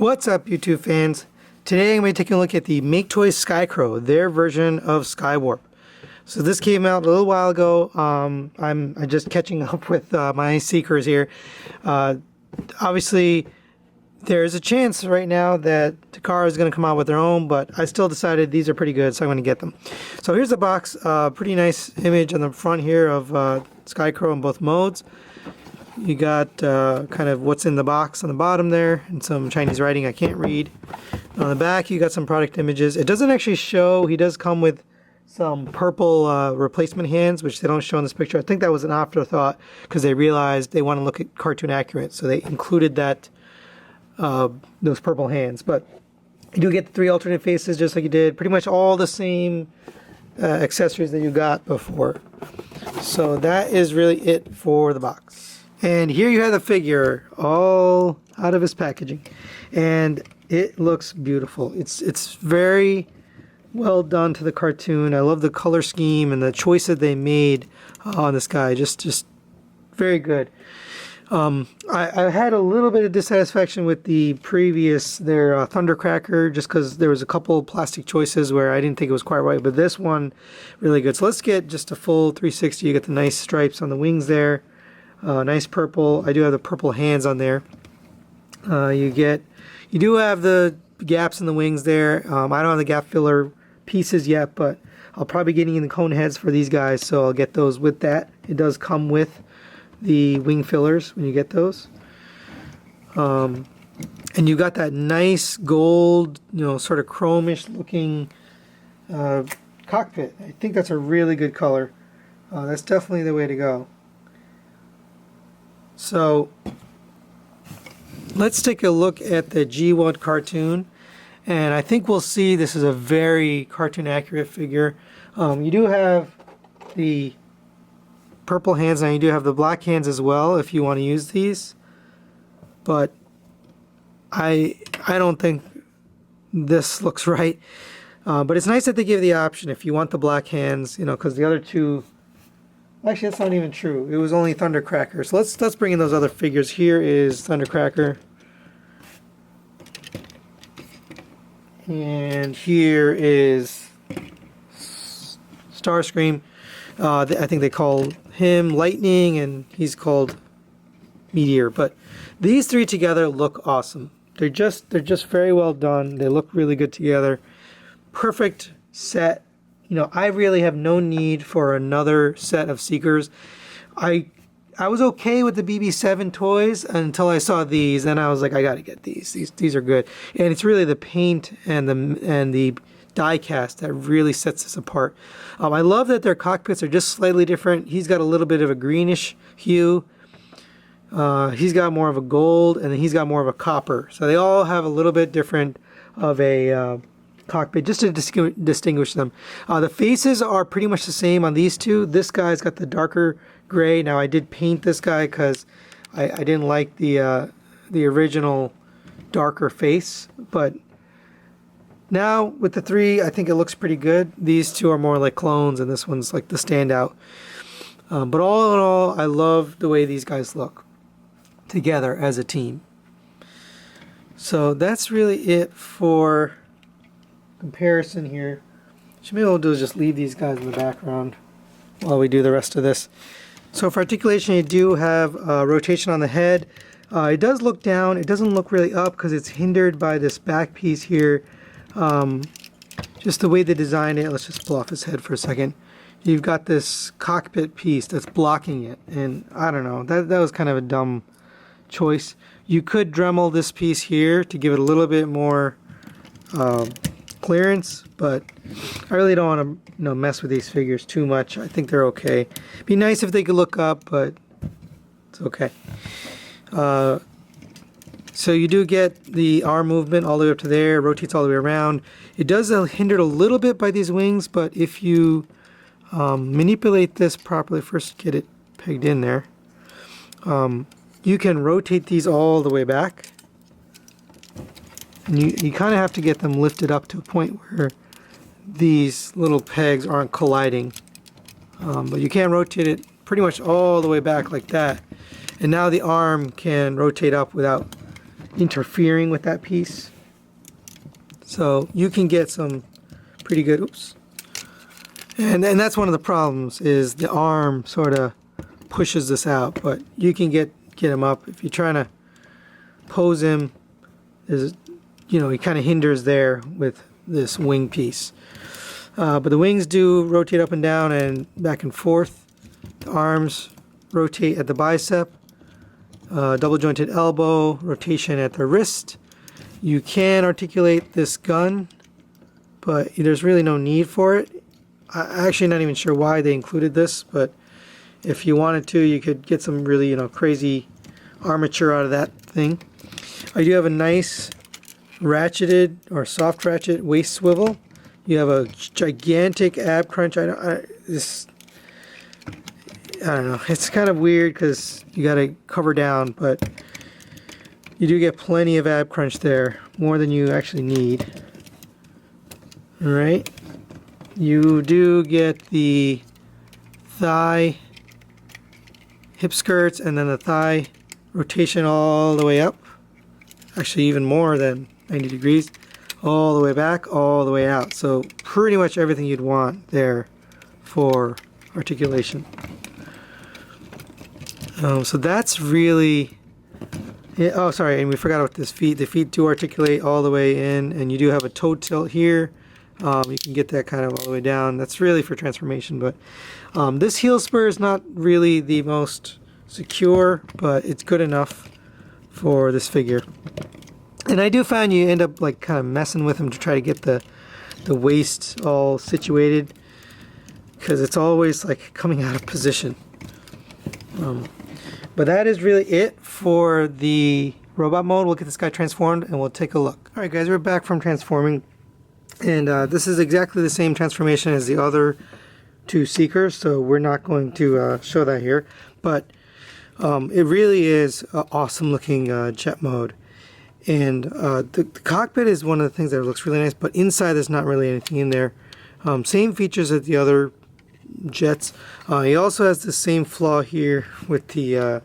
What's up, YouTube fans? Today I'm going to be taking a look at the Maketoys Skycrow, their version of Skywarp. So this came out a little while ago. I'm just catching up with my seekers here. Obviously, there's a chance right now that Takara is going to come out with their own, but I still decided these are pretty good, so I'm going to get them. So here's the box. Pretty nice image on the front here of Skycrow in both modes. You got kind of what's in the box on the bottom there, and some Chinese writing I can't read. On the back, you got some product images. It doesn't actually show. He does come with some purple replacement hands, which they don't show in this picture. I think that was an afterthought because they realized they want to look at cartoon accurate, so they included that those purple hands. But you do get the 3 alternate faces, just like you did. Pretty much all the same accessories that you got before. So that is really it for the box. And here you have the figure all out of his packaging, and it looks beautiful. It's very well done to the cartoon. I love the color scheme and the choice that they made on this guy. Just very good. I had a little bit of dissatisfaction with the previous, their Thundercracker, just because there was a couple plastic choices where I didn't think it was quite right, but this one really good. So let's get just a full 360. You get the nice stripes on the wings there. Nice purple. I do have the purple hands on there. You do have the gaps in the wings there. I don't have the gap filler pieces yet, but I'll probably be getting in the cone heads for these guys, so I'll get those with that. It does come with the wing fillers when you get those. And you got that nice gold, sort of chromish looking cockpit. I think that's a really good color. That's definitely the way to go. So let's take a look at the G1 cartoon, and I think we'll see this is a very cartoon accurate figure. You do have the purple hands, and you do have the black hands as well if you want to use these, but I don't think this looks right. But it's nice that they give the option if you want the black hands, because the other two, actually, that's not even true. It was only Thundercracker. So let's bring in those other figures. Here is Thundercracker. And here is Starscream. I think they call him Lightning, and he's called Meteor. But these three together look awesome. They're just very well done. They look really good together. Perfect set. I really have no need for another set of Seekers. I was okay with the BB7 toys until I saw these, and I was like, I gotta get these. These are good, and it's really the paint and the die cast that really sets this apart. I love that their cockpits are just slightly different. He's got a little bit of a greenish hue. He's got more of a gold, and then he's got more of a copper. So they all have a little bit different of a cockpit, just to distinguish them. The faces are pretty much the same on these two. This guy's got the darker gray. Now I did paint this guy because I didn't like the original darker face, but now with the three, I think it looks pretty good. These two are more like clones, and this one's like the standout. But all in all, I love the way these guys look together as a team. So that's really it for comparison here. What maybe we'll do is just leave these guys in the background while we do the rest of this. So for articulation, you do have rotation on the head. It does look down. It doesn't look really up because it's hindered by this back piece here. Just the way they designed it. Let's just pull off his head for a second. You've got this cockpit piece that's blocking it, and I don't know, that was kind of a dumb choice. You could Dremel this piece here to give it a little bit more clearance, but I really don't want to mess with these figures too much. I think they're okay. Be nice if they could look up, but it's okay. So you do get the arm movement all the way up to there, rotates all the way around. It does hindered a little bit by these wings, but if you manipulate this properly, first get it pegged in there, you can rotate these all the way back. And you kind of have to get them lifted up to a point where these little pegs aren't colliding. But you can rotate it pretty much all the way back like that. And now the arm can rotate up without interfering with that piece. So you can get some pretty good, oops. And that's one of the problems, is the arm sort of pushes this out, but you can get him up. If you're trying to pose him, there's, you know, he kind of hinders there with this wing piece. But the wings do rotate up and down and back and forth. The arms rotate at the bicep, double jointed elbow, rotation at the wrist. You can articulate this gun, but there's really no need for it. I'm actually not even sure why they included this, but if you wanted to, you could get some really, you know, crazy armature out of that thing. I do have a nice ratcheted or soft ratchet waist swivel. You have a gigantic ab crunch. I don't know. It's kind of weird because you got to cover down, but you do get plenty of ab crunch there, more than you actually need. All right. You do get the thigh hip skirts and then the thigh rotation all the way up. Actually, even more than 90 degrees. All the way back, all the way out. So pretty much everything you'd want there for articulation. So that's really... oh, sorry, and we forgot about this feet. The feet do articulate all the way in, and you do have a toe tilt here. You can get that kind of all the way down. That's really for transformation, but this heel spur is not really the most secure, but it's good enough for this figure. And I do find you end up like kind of messing with them to try to get the waist all situated, because it's always like coming out of position. But that is really it for the robot mode. We'll get this guy transformed and we'll take a look. Alright guys, we're back from transforming, and this is exactly the same transformation as the other two Seekers, so we're not going to show that here, but it really is an awesome looking jet mode. And the cockpit is one of the things that looks really nice, but inside there's not really anything in there. Same features as the other jets. He also has the same flaw here with the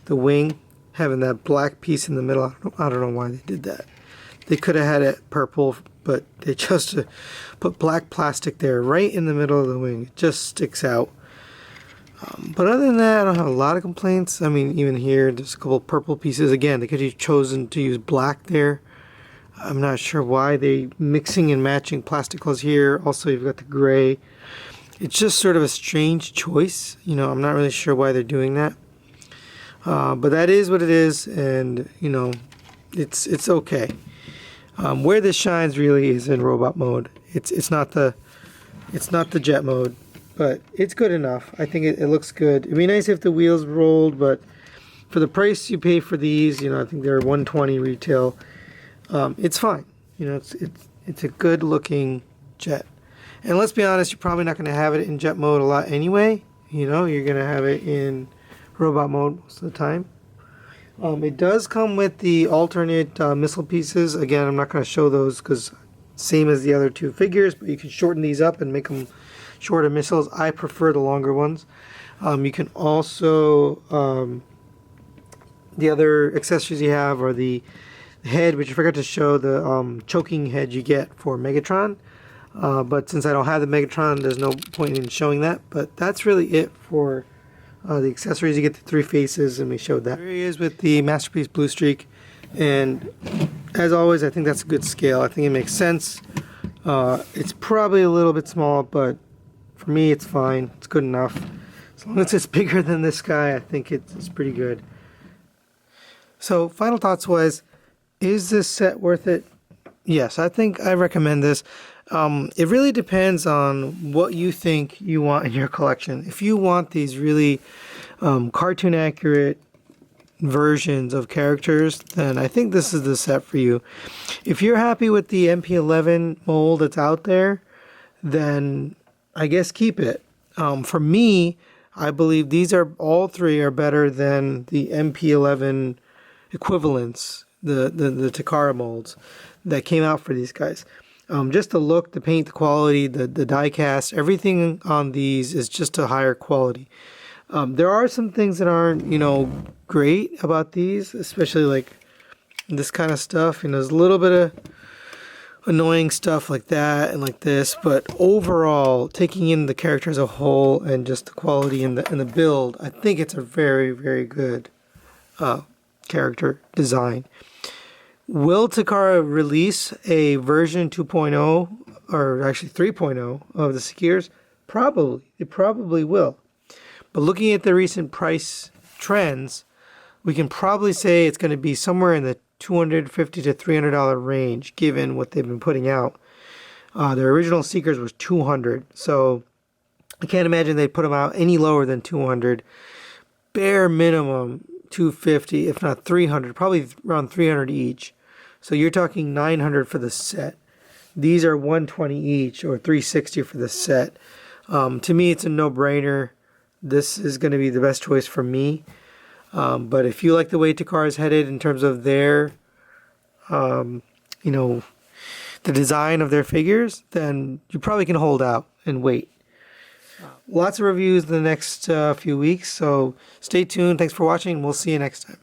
wing, having that black piece in the middle. I don't know why they did that. They could have had it purple, but they chose to put black plastic there right in the middle of the wing. It just sticks out. But other than that, I don't have a lot of complaints. I mean, even here, there's a couple purple pieces. Again, they could have chosen to use black there. I'm not sure why they mixing and matching plastic clothes here. Also, you've got the gray. It's just sort of a strange choice. You know, I'm not really sure why they're doing that. But that is what it is, and you know, it's okay. Where this shines really is in robot mode. It's not the jet mode. But it's good enough. I think it looks good. It'd be nice if the wheels rolled, but for the price you pay for these, you know, I think they're $120 retail. It's fine. You know, it's a good looking jet. And let's be honest, you're probably not going to have it in jet mode a lot anyway. You know, you're going to have it in robot mode most of the time. It does come with the alternate missile pieces. Again, I'm not going to show those because same as the other two figures, but you can shorten these up and make them shorter missiles. I prefer the longer ones. You can also, the other accessories you have are the head, which I forgot to show, the choking head you get for Megatron. But since I don't have the Megatron, there's no point in showing that. But that's really it for the accessories. You get the three faces, and we showed that. Here he is with the Masterpiece Blue Streak. And as always, I think that's a good scale. I think it makes sense. It's probably a little bit small, but for me, it's fine. It's good enough. As long as it's bigger than this guy, I think it's pretty good. So, final thoughts was, is this set worth it? Yes, I think I recommend this. It really depends on what you think you want in your collection. If you want these really cartoon accurate versions of characters, then I think this is the set for you. If you're happy with the MP11 mold that's out there, then I guess keep it. For me, I believe these are all three are better than the MP11 equivalents, the Takara molds that came out for these guys. Just the look, the paint, the quality, the die cast, everything on these is just a higher quality. There are some things that aren't, you know, great about these, especially like this kind of stuff. You know, there's a little bit of annoying stuff like that and like this, but overall, taking in the character as a whole and just the quality and the build, I think it's a very, very good character design. Will Takara release a version 2.0 or actually 3.0 of the Sekirs? Probably. It probably will. But looking at the recent price trends, we can probably say it's going to be somewhere in the $250 to $300 range, given what they've been putting out. Their original Seekers was $200, so I can't imagine they'd put them out any lower than $200. Bare minimum $250, if not $300, probably around $300 each. So you're talking $900 for the set. These are $120 each, or $360 for the set. To me, it's a no-brainer. This is going to be the best choice for me. But if you like the way Takara is headed in terms of their, you know, the design of their figures, then you probably can hold out and wait. Lots of reviews in the next few weeks, so stay tuned. Thanks for watching. We'll see you next time.